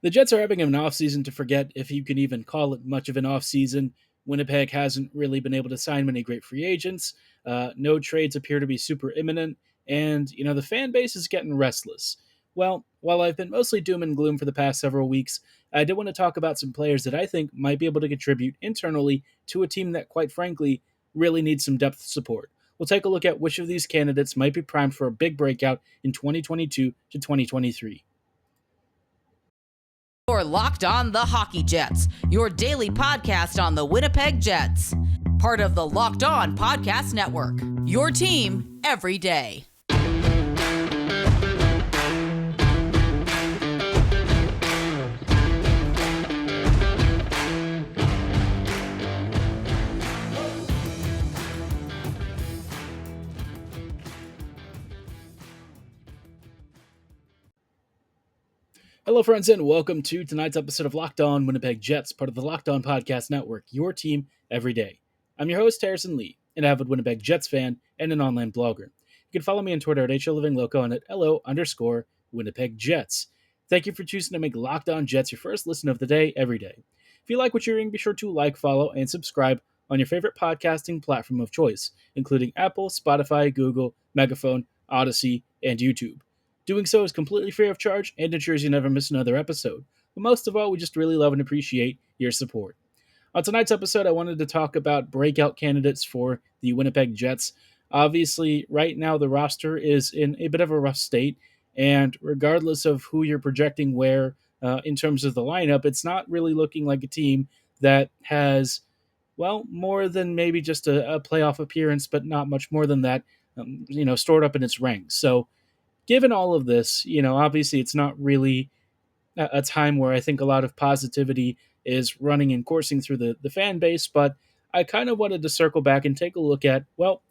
The Jets are having an offseason to forget if you can even call it much of an offseason. Winnipeg hasn't really been able to sign many great free agents. No trades appear to be super imminent, and the fan base is getting restless. Well, while I've been mostly doom and gloom for the past several weeks, I did want to talk about some players that I think might be able to contribute internally to a team that, quite frankly, really needs some depth support. We'll take a look at which of these candidates might be primed for a big breakout in 2022 to 2023. You're Locked On the Hockey Jets, your daily podcast on the Winnipeg Jets. Part of the Locked On Podcast Network, your team every day. Hello, friends, and welcome to tonight's episode of Locked On Winnipeg Jets, part of the Locked On Podcast Network, your team every day. I'm your host, Harrison Lee, an avid Winnipeg Jets fan and an online blogger. You can follow me on Twitter at HLivingLoco and at LO_Winnipeg Jets. Thank you for choosing to make Locked On Jets your first listen of the day every day. If you like what you're hearing, be sure to like, follow, and subscribe on your favorite podcasting platform of choice, including Apple, Spotify, Google, Megaphone, Odyssey, and YouTube. Doing so is completely free of charge and ensures you never miss another episode. But most of all, we just really love and appreciate your support. On tonight's episode, I wanted to talk about breakout candidates for the Winnipeg Jets. Obviously, right now the roster is in a bit of a rough state, and regardless of who you're projecting where in terms of the lineup, it's not really looking like a team that has, well, more than maybe just a playoff appearance, but not much more than that, stored up in its ranks. So, given all of this, obviously it's not really a time where I think a lot of positivity is running and coursing through the fan base, but I kind of wanted to circle back and take a look at, well,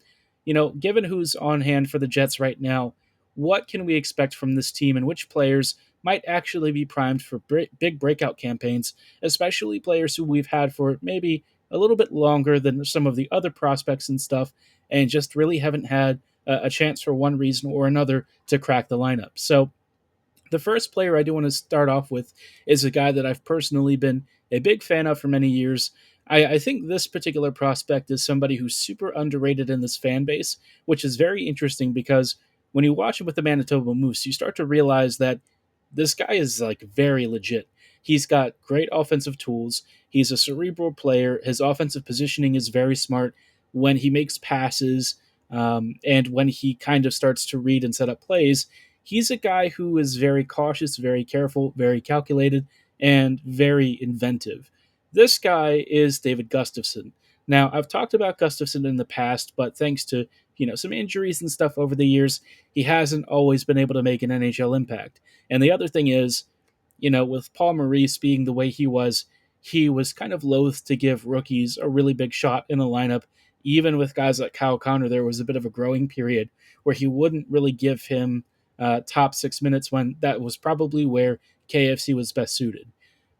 given who's on hand for the Jets right now, what can we expect from this team and which players might actually be primed for big breakout campaigns, especially players who we've had for maybe a little bit longer than some of the other prospects and stuff, and just really haven't had a chance for one reason or another to crack the lineup. So the first player I do want to start off with is a guy that I've personally been a big fan of for many years. I think this particular prospect is somebody who's super underrated in this fan base, which is very interesting because when you watch him with the Manitoba Moose, you start to realize that this guy is like very legit. He's got great offensive tools. He's a cerebral player. His offensive positioning is very smart when he makes passes. And when he kind of starts to read and set up plays, he's a guy who is very cautious, very careful, very calculated, and very inventive. This guy is David Gustafsson. Now, I've talked about Gustafson in the past, but thanks to some injuries and stuff over the years, he hasn't always been able to make an NHL impact. And the other thing is, with Paul Maurice being the way he was kind of loath to give rookies a really big shot in the lineup. Even with guys like Kyle Connor, there was a bit of a growing period where he wouldn't really give him top 6 minutes when that was probably where KFC was best suited.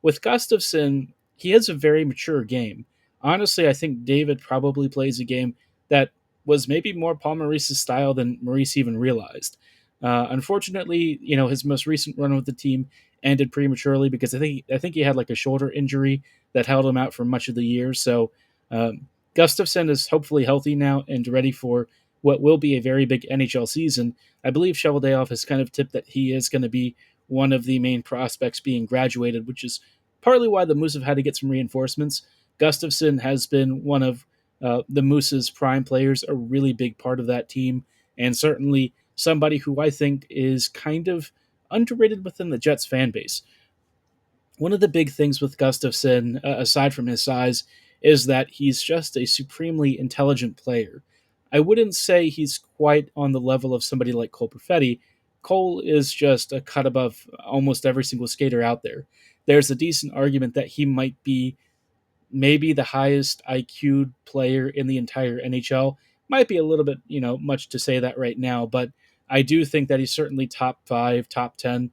With Gustafson, he has a very mature game. Honestly, I think David probably plays a game that was maybe more Paul Maurice's style than Maurice even realized. Unfortunately, his most recent run with the team ended prematurely because I think he had like a shoulder injury that held him out for much of the year. So Gustafson is hopefully healthy now and ready for what will be a very big NHL season. I believe Cheveldayoff has kind of tipped that he is going to be one of the main prospects being graduated, which is partly why the Moose have had to get some reinforcements. Gustafson has been one of the Moose's prime players, a really big part of that team, and certainly somebody who I think is kind of underrated within the Jets fan base. One of the big things with Gustafson, aside from his size, is that he's just a supremely intelligent player. I wouldn't say he's quite on the level of somebody like Cole Perfetti. Cole is just a cut above almost every single skater out there. There's a decent argument that he might be maybe the highest IQ player in the entire NHL. Might be a little bit, much to say that right now, but I do think that he's certainly top 5, top 10,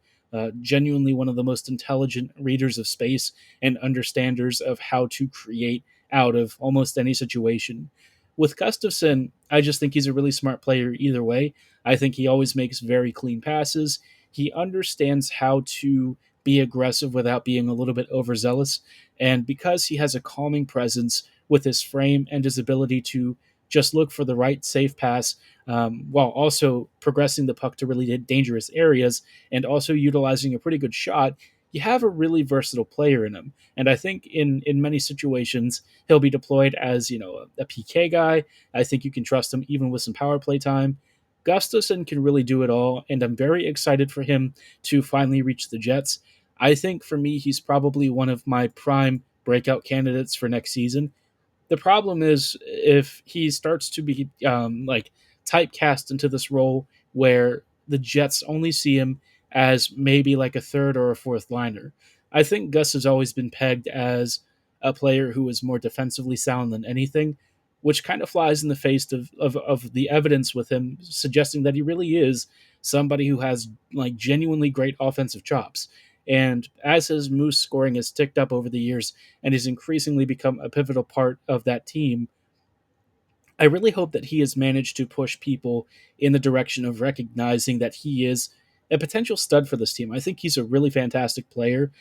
genuinely one of the most intelligent readers of space and understanders of how to create out of almost any situation. With Gustafson, I just think he's a really smart player either way. I think he always makes very clean passes. He understands how to be aggressive without being a little bit overzealous. And because he has a calming presence with his frame and his ability to just look for the right safe pass, while also progressing the puck to really dangerous areas and also utilizing a pretty good shot, you have a really versatile player in him. And I think in many situations he'll be deployed as a PK guy. I think you can trust him even with some power play time. Gustafson can really do it all, and I'm very excited for him to finally reach the Jets. I think for me, he's probably one of my prime breakout candidates for next season. The problem is if he starts to be like typecast into this role where the Jets only see him as maybe like a third or a fourth liner. I think Gus has always been pegged as a player who is more defensively sound than anything, which kind of flies in the face of the evidence with him suggesting that he really is somebody who has like genuinely great offensive chops. And as his Moose scoring has ticked up over the years, and has increasingly become a pivotal part of that team, I really hope that he has managed to push people in the direction of recognizing that he is a potential stud for this team. I think he's a really fantastic player.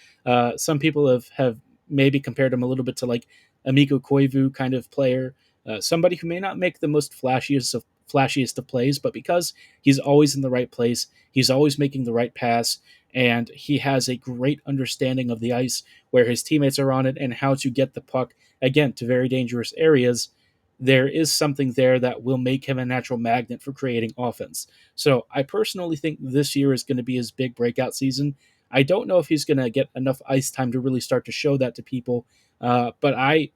Some people have maybe compared him a little bit to like Amico Koivu kind of player, somebody who may not make the most flashiest of plays, but because he's always in the right place, he's always making the right pass, and he has a great understanding of the ice where his teammates are on it and how to get the puck again to very dangerous areas. There is something there that will make him a natural magnet for creating offense. So I personally think this year is going to be his big breakout season. I don't know if he's going to get enough ice time to really start to show that to people, but I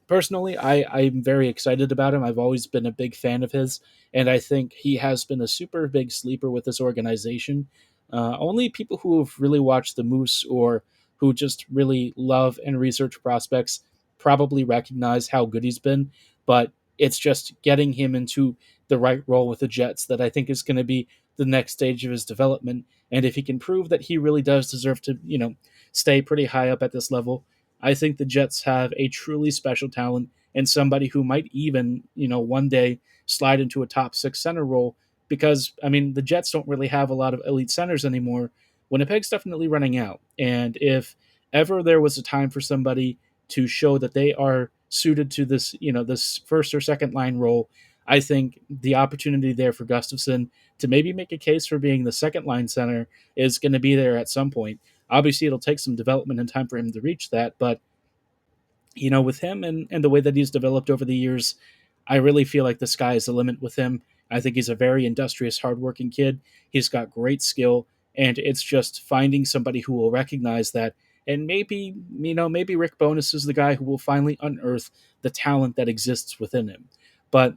personally, I'm very excited about him. I've always been a big fan of his, and I think he has been a super big sleeper with this organization. Only people who have really watched the Moose or who just really love and research prospects probably recognize how good he's been, but it's just getting him into the right role with the Jets that I think is going to be the next stage of his development. And if he can prove that he really does deserve to, stay pretty high up at this level, I think the Jets have a truly special talent and somebody who might even, one day slide into a top six center role because, I mean, the Jets don't really have a lot of elite centers anymore. Winnipeg's definitely running out. And if ever there was a time for somebody to show that they are suited to this, this first or second line role, I think the opportunity there for Gustafson to maybe make a case for being the second line center is going to be there at some point. Obviously, it'll take some development and time for him to reach that, but with him and the way that he's developed over the years, I really feel like the sky is the limit with him. I think he's a very industrious, hardworking kid. He's got great skill, and it's just finding somebody who will recognize that. And maybe Rick Bowness is the guy who will finally unearth the talent that exists within him. But,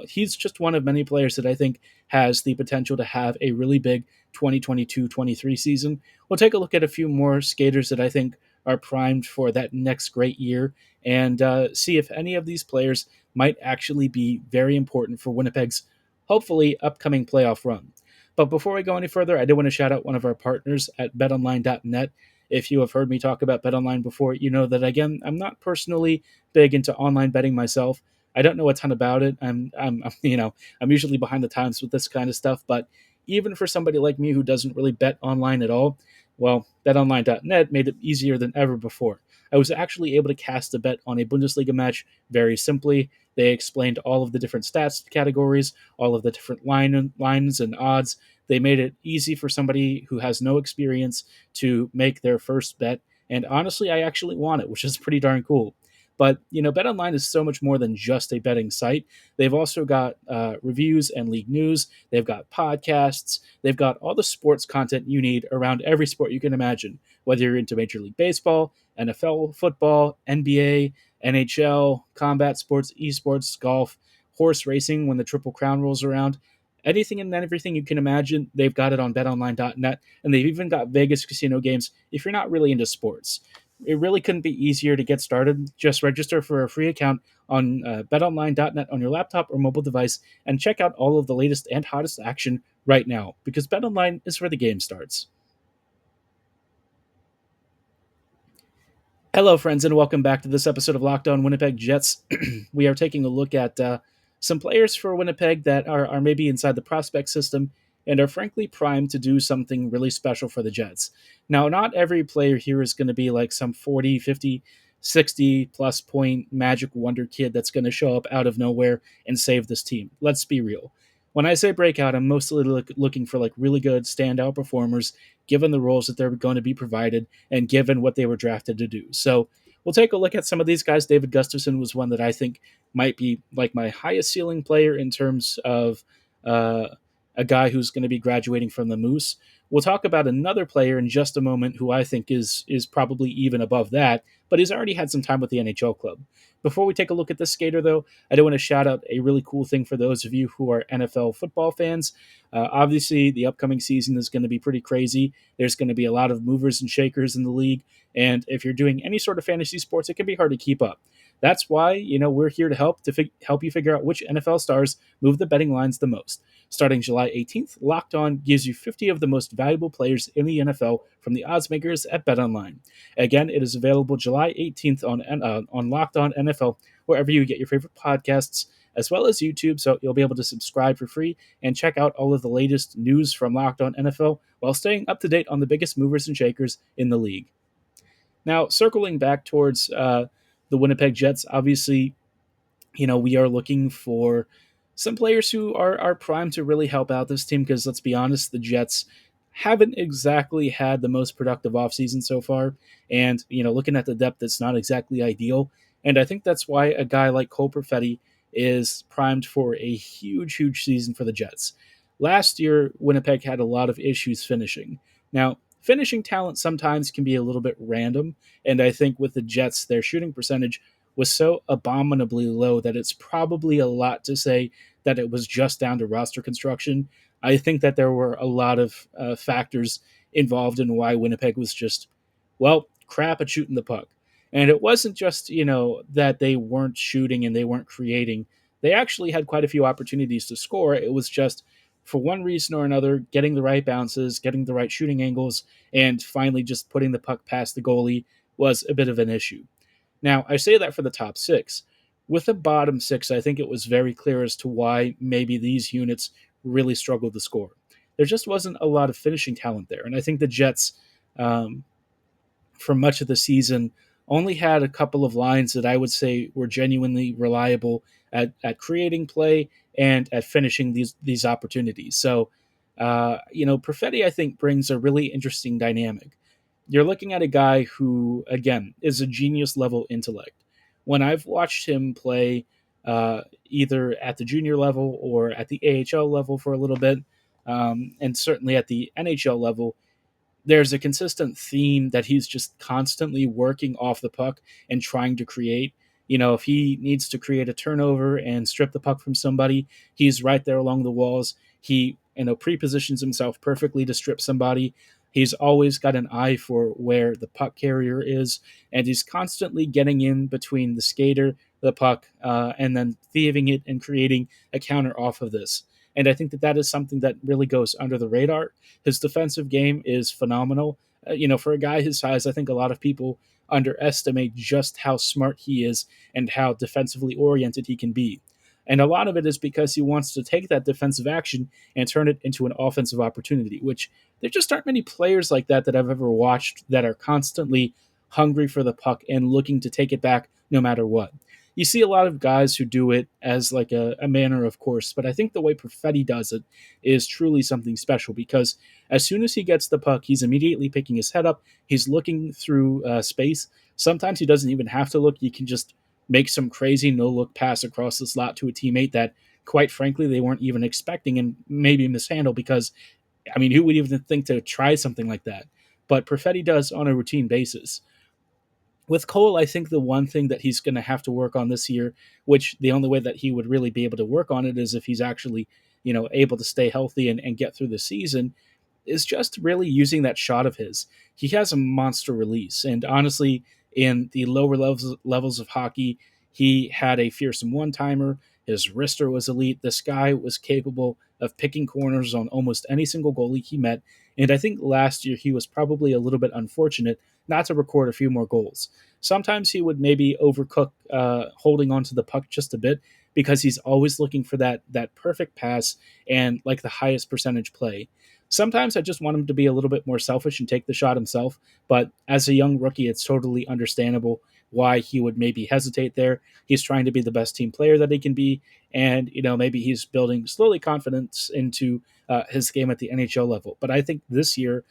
he's just one of many players that I think has the potential to have a really big 2022-23 season. We'll take a look at a few more skaters that I think are primed for that next great year and see if any of these players might actually be very important for Winnipeg's hopefully upcoming playoff run. But before we go any further, I do want to shout out one of our partners at betonline.net. If you have heard me talk about BetOnline before, you know that, again, I'm not personally big into online betting myself. I don't know a ton about it. I'm usually behind the times with this kind of stuff, but even for somebody like me who doesn't really bet online at all, well, betonline.net made it easier than ever before. I was actually able to cast a bet on a Bundesliga match very simply. They explained all of the different stats categories, all of the different lines and odds. They made it easy for somebody who has no experience to make their first bet. And honestly, I actually won it, which is pretty darn cool. But, BetOnline is so much more than just a betting site. They've also got reviews and league news. They've got podcasts. They've got all the sports content you need around every sport you can imagine, whether you're into Major League Baseball, NFL football, NBA, NHL, combat sports, esports, golf, horse racing when the Triple Crown rolls around. Anything and everything you can imagine, they've got it on betonline.net, and they've even got Vegas casino games if you're not really into sports. It really couldn't be easier to get started. Just register for a free account on betonline.net on your laptop or mobile device and check out all of the latest and hottest action right now, because BetOnline is where the game starts. Hello, friends, and welcome back to this episode of Locked On Winnipeg Jets. We are taking a look at some players for Winnipeg that are maybe inside the prospect system and are frankly primed to do something really special for the Jets. Now, not every player here is going to be like some 40, 50, 60 plus point magic wonder kid that's going to show up out of nowhere and save this team. Let's be real. When I say breakout, I'm mostly looking for like really good standout performers given the roles that they're going to be provided and given what they were drafted to do. So we'll take a look at some of these guys. David Gustafsson was one that I think might be like my highest ceiling player in terms of uh, a guy who's going to be graduating from the Moose. We'll talk about another player in just a moment who I think is probably even above that, but he's already had some time with the NHL club. Before we take a look at this skater, though, I do want to shout out a really cool thing for those of you who are NFL football fans. Obviously, the upcoming season is going to be pretty crazy. There's going to be a lot of movers and shakers in the league, and if you're doing any sort of fantasy sports, it can be hard to keep up. That's why we're here to help you figure out which NFL stars move the betting lines the most. Starting July 18th, Locked On gives you 50 of the most valuable players in the NFL from the odds makers at BetOnline. Again, it is available July 18th on Locked On NFL, wherever you get your favorite podcasts, as well as YouTube, so you'll be able to subscribe for free and check out all of the latest news from Locked On NFL while staying up to date on the biggest movers and shakers in the league. Now, circling back towards the Winnipeg Jets, obviously, we are looking for some players who are primed to really help out this team because let's be honest, the Jets haven't exactly had the most productive offseason so far. And, looking at the depth, it's not exactly ideal. And I think that's why a guy like Cole Perfetti is primed for a huge, huge season for the Jets. Last year, Winnipeg had a lot of issues finishing. Now, finishing talent sometimes can be a little bit random. And I think with the Jets, their shooting percentage was so abominably low that it's probably a lot to say that it was just down to roster construction. I think that there were a lot of factors involved in why Winnipeg was just, crap at shooting the puck. And it wasn't just, that they weren't shooting and they weren't creating. They actually had quite a few opportunities to score. It was just, for one reason or another, getting the right bounces, getting the right shooting angles, and finally just putting the puck past the goalie was a bit of an issue. Now, I say that for the top six. With the bottom six, I think it was very clear as to why maybe these units really struggled to score. There just wasn't a lot of finishing talent there. And I think the Jets, for much of the season, only had a couple of lines that I would say were genuinely reliable at creating play and at finishing these opportunities. So, Perfetti, I think, brings a really interesting dynamic. You're looking at a guy who, again, is a genius level intellect. When I've watched him play either at the junior level or at the AHL level for a little bit, and certainly at the NHL level, there's a consistent theme that he's just constantly working off the puck and trying to create. If he needs to create a turnover and strip the puck from somebody, he's right there along the walls. He, pre-positions himself perfectly to strip somebody. He's always got an eye for where the puck carrier is, and he's constantly getting in between the skater, the puck, and then thieving it and creating a counter off of this. And I think that is something that really goes under the radar. His defensive game is phenomenal. For a guy his size, I think a lot of people underestimate just how smart he is and how defensively oriented he can be. And a lot of it is because he wants to take that defensive action and turn it into an offensive opportunity, which there just aren't many players like that I've ever watched that are constantly hungry for the puck and looking to take it back no matter what. You see a lot of guys who do it as like a manner of course, but I think the way Perfetti does it is truly something special because as soon as he gets the puck, he's immediately picking his head up. He's looking through space. Sometimes he doesn't even have to look. You can just make some crazy no-look pass across the slot to a teammate that, quite frankly, they weren't even expecting and maybe mishandle because, who would even think to try something like that? But Perfetti does on a routine basis. With Cole, I think the one thing that he's going to have to work on this year, which the only way that he would really be able to work on it is if he's actually, able to stay healthy and get through the season, is just really using that shot of his. He has a monster release, and honestly, in the lower levels of hockey, he had a fearsome one-timer. His wrister was elite. This guy was capable of picking corners on almost any single goalie he met, and I think last year he was probably a little bit unfortunate not to record a few more goals. Sometimes he would maybe overcook holding onto the puck just a bit because he's always looking for that perfect pass and like the highest percentage play. Sometimes I just want him to be a little bit more selfish and take the shot himself, but as a young rookie, it's totally understandable why he would maybe hesitate there. He's trying to be the best team player that he can be, and maybe he's building slowly confidence into his game at the NHL level. But I think this year,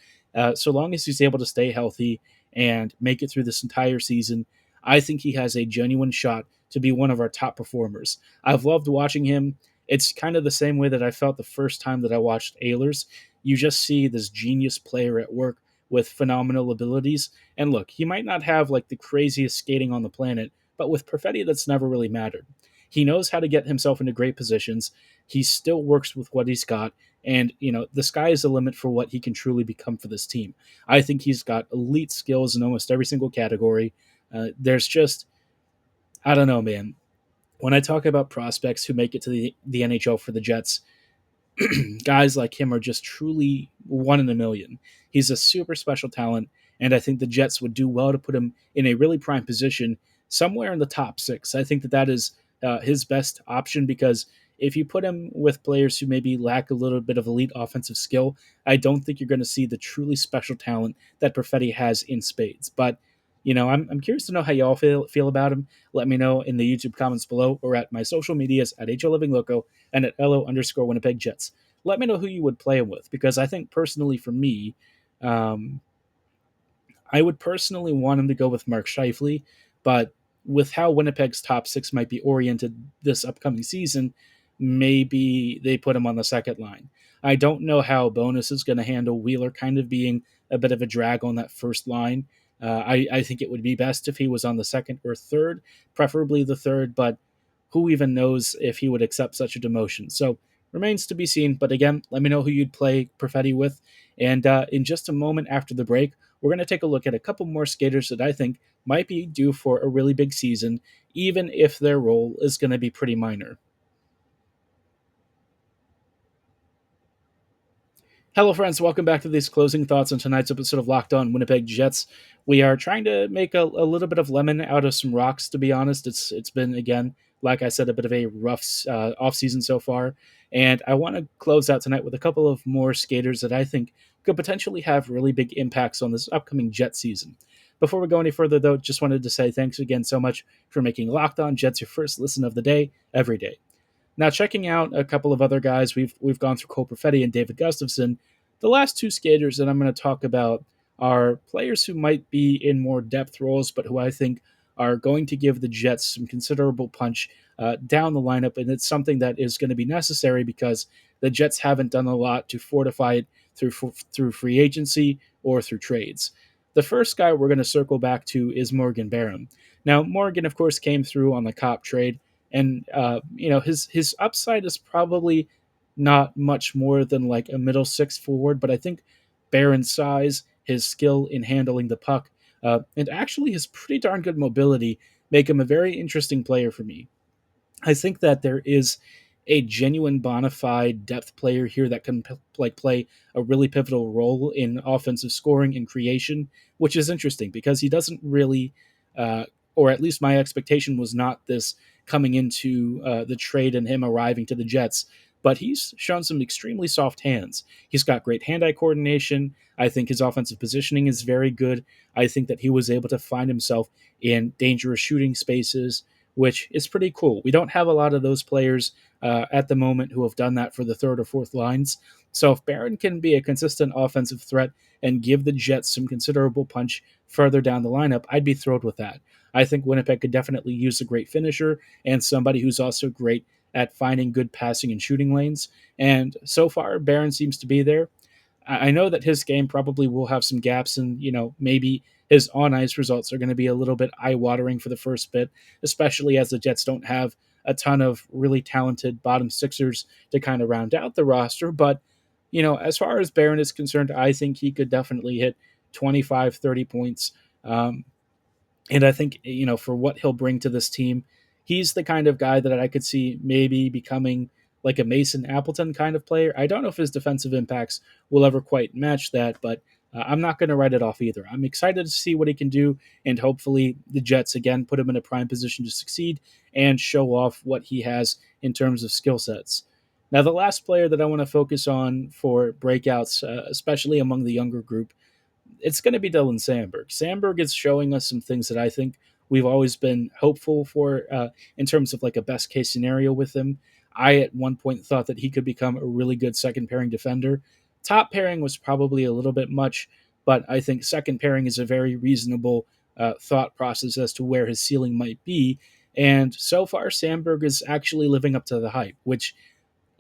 so long as he's able to stay healthy and make it through this entire season, I think he has a genuine shot to be one of our top performers. I've loved watching him. It's kind of the same way that I felt the first time that I watched Ehlers. You just see this genius player at work with phenomenal abilities. And look, he might not have like the craziest skating on the planet, but with Perfetti, that's never really mattered. He knows how to get himself into great positions. He still works with what he's got. And, the sky is the limit for what he can truly become for this team. I think he's got elite skills in almost every single category. There's just, I don't know, man. When I talk about prospects who make it to the NHL for the Jets, guys like him are just truly one in a million. He's a super special talent, and I think the Jets would do well to put him in a really prime position somewhere in the top six. I think that is his best option because if you put him with players who maybe lack a little bit of elite offensive skill, I don't think you're going to see the truly special talent that Perfetti has in spades. But I'm curious to know how y'all feel about him. Let me know in the YouTube comments below or at my social medias at HLivingLoco and at LO_Winnipeg Jets. Let me know who you would play him with, because I think personally for me, um, I would personally want him to go with Mark Scheifele, but with how Winnipeg's top six might be oriented this upcoming season, maybe they put him on the second line. I don't know how Bonus is going to handle Wheeler kind of being a bit of a drag on that first line. I think it would be best if he was on the second or third, preferably the third, but who even knows if he would accept such a demotion. So remains to be seen. But again, let me know who you'd play Perfetti with. And in just a moment after the break, we're going to take a look at a couple more skaters that I think might be due for a really big season, even if their role is going to be pretty minor. Hello, friends. Welcome back to these closing thoughts on tonight's episode of Locked On Winnipeg Jets. We are trying to make a little bit of lemon out of some rocks, to be honest. It's been, again, like I said, a bit of a rough offseason so far. And I want to close out tonight with a couple of more skaters that I think could potentially have really big impacts on this upcoming Jet season. Before we go any further, though, just wanted to say thanks again so much for making Locked On Jets your first listen of the day, every day. Now, checking out a couple of other guys, we've gone through Cole Perfetti and David Gustafsson. The last two skaters that I'm going to talk about are players who might be in more depth roles, but who I think are going to give the Jets some considerable punch down the lineup, and it's something that is going to be necessary because the Jets haven't done a lot to fortify it through free agency or through trades. The first guy we're going to circle back to is Morgan Barron. Now, Morgan, of course, came through on the Cop trade, and his upside is probably not much more than like a middle six forward, but I think Barron's size, his skill in handling the puck, and actually his pretty darn good mobility make him a very interesting player for me. I think that there is a genuine bona fide depth player here that can play a really pivotal role in offensive scoring and creation, which is interesting because he doesn't really, or at least my expectation was not this coming into the trade and him arriving to the Jets, but he's shown some extremely soft hands. He's got great hand-eye coordination. I think his offensive positioning is very good. I think that he was able to find himself in dangerous shooting spaces, which is pretty cool. We don't have a lot of those players at the moment who have done that for the third or fourth lines. So if Barron can be a consistent offensive threat and give the Jets some considerable punch further down the lineup, I'd be thrilled with that. I think Winnipeg could definitely use a great finisher and somebody who's also great at finding good passing and shooting lanes. And so far, Barron seems to be there. I know that his game probably will have some gaps, and maybe his on ice results are going to be a little bit eye watering for the first bit, especially as the Jets don't have a ton of really talented bottom sixers to kind of round out the roster. But as far as Barron is concerned, I think he could definitely hit 25, 30 points. And I think, for what he'll bring to this team, he's the kind of guy that I could see maybe becoming like a Mason Appleton kind of player. I don't know if his defensive impacts will ever quite match that, but I'm not going to write it off either. I'm excited to see what he can do, and hopefully the Jets again put him in a prime position to succeed and show off what he has in terms of skill sets. Now, the last player that I want to focus on for breakouts, especially among the younger group, it's going to be Dylan Samberg. Samberg is showing us some things that I think we've always been hopeful for in terms of like a best case scenario with him. I at one point thought that he could become a really good second pairing defender. Top pairing was probably a little bit much, but I think second pairing is a very reasonable thought process as to where his ceiling might be. And so far, Samberg is actually living up to the hype, which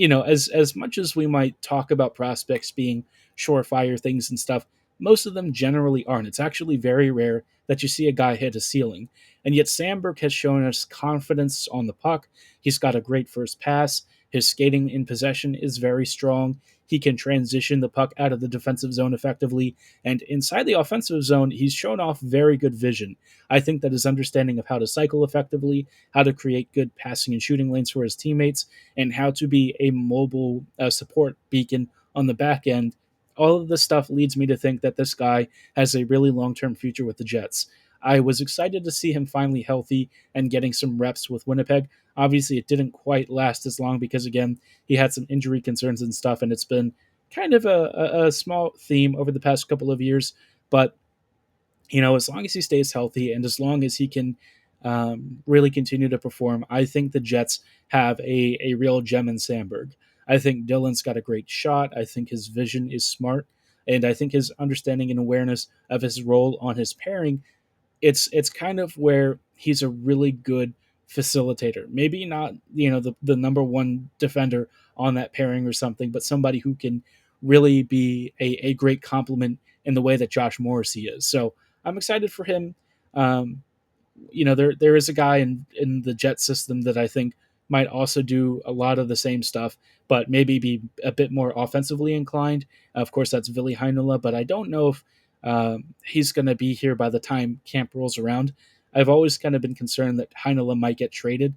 as much as we might talk about prospects being surefire things and stuff, most of them generally aren't. It's actually very rare that you see a guy hit a ceiling. And yet Sandberg has shown us confidence on the puck. He's got a great first pass. His skating in possession is very strong. He can transition the puck out of the defensive zone effectively. And inside the offensive zone, he's shown off very good vision. I think that his understanding of how to cycle effectively, how to create good passing and shooting lanes for his teammates, and how to be a mobile support beacon on the back end, all of this stuff leads me to think that this guy has a really long-term future with the Jets. I was excited to see him finally healthy and getting some reps with Winnipeg. Obviously, it didn't quite last as long because, again, he had some injury concerns and stuff, and it's been kind of a small theme over the past couple of years. But as long as he stays healthy and as long as he can really continue to perform, I think the Jets have a real gem in Samberg. I think Dylan's got a great shot. I think his vision is smart. And I think his understanding and awareness of his role on his pairing, it's kind of where he's a really good facilitator. Maybe not, the number one defender on that pairing or something, but somebody who can really be a great complement in the way that Josh Morrissey is. So I'm excited for him. Um, there is a guy in the Jet system that I think might also do a lot of the same stuff, but maybe be a bit more offensively inclined. Of course, that's Ville Heinola, but I don't know if he's going to be here by the time camp rolls around. I've always kind of been concerned that Heinola might get traded.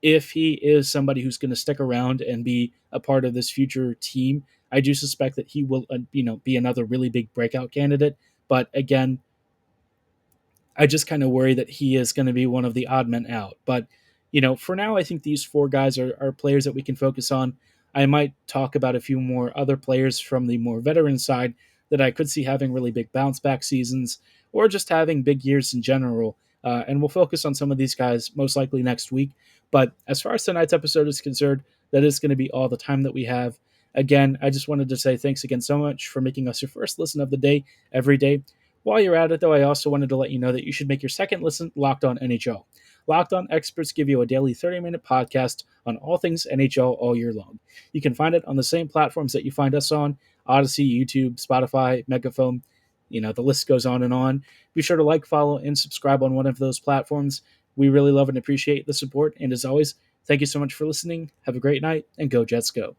If he is somebody who's going to stick around and be a part of this future team, I do suspect that he will, be another really big breakout candidate. But again, I just kind of worry that he is going to be one of the odd men out. But, for now, I think these four guys are players that we can focus on. I might talk about a few more other players from the more veteran side that I could see having really big bounce back seasons or just having big years in general. And we'll focus on some of these guys most likely next week. But as far as tonight's episode is concerned, that is going to be all the time that we have. Again, I just wanted to say thanks again so much for making us your first listen of the day every day. While you're at it, though, I also wanted to let you know that you should make your second listen Locked On NHL. Locked On experts give you a daily 30-minute podcast on all things NHL all year long. You can find it on the same platforms that you find us on: Odyssey, YouTube, Spotify, Megaphone. The list goes on and on. Be sure to like, follow, and subscribe on one of those platforms. We really love and appreciate the support. And as always, thank you so much for listening. Have a great night, and go Jets go.